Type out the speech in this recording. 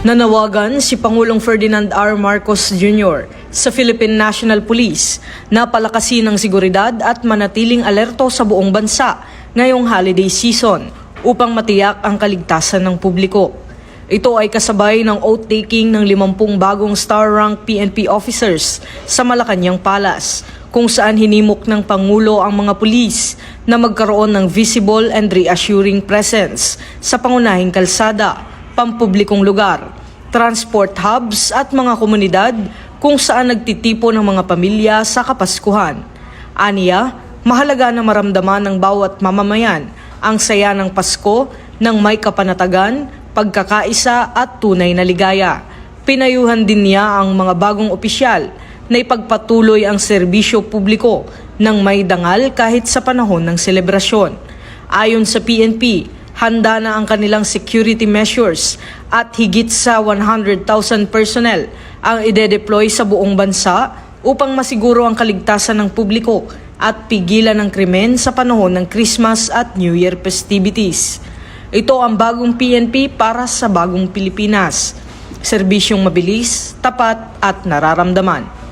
Nanawagan si Pangulong Ferdinand R. Marcos Jr. sa Philippine National Police na palakasin ang seguridad at manatiling alerto sa buong bansa ngayong holiday season upang matiyak ang kaligtasan ng publiko. Ito ay kasabay ng oath-taking ng 50 bagong star-rank PNP officers sa Malacanang Palace, kung saan hinimok ng Pangulo ang mga pulis na magkaroon ng visible and reassuring presence sa pangunahing kalsada, pampublikong lugar, transport hubs at mga komunidad kung saan nagtitipo ng mga pamilya sa Kapaskuhan. Aniya, mahalaga na maramdaman ng bawat mamamayan ang saya ng Pasko ng may kapanatagan, pagkakaisa at tunay na ligaya. Pinayuhan din niya ang mga bagong opisyal na ipagpatuloy ang serbisyo publiko ng may dangal kahit sa panahon ng selebrasyon. Ayon sa PNP, handa na ang kanilang security measures at higit sa 100,000 personnel ang ide-deploy sa buong bansa upang masiguro ang kaligtasan ng publiko at pigilan ang krimen sa panahon ng Christmas at New Year festivities. Ito ang bagong PNP para sa bagong Pilipinas. Serbisyong mabilis, tapat at nararamdaman.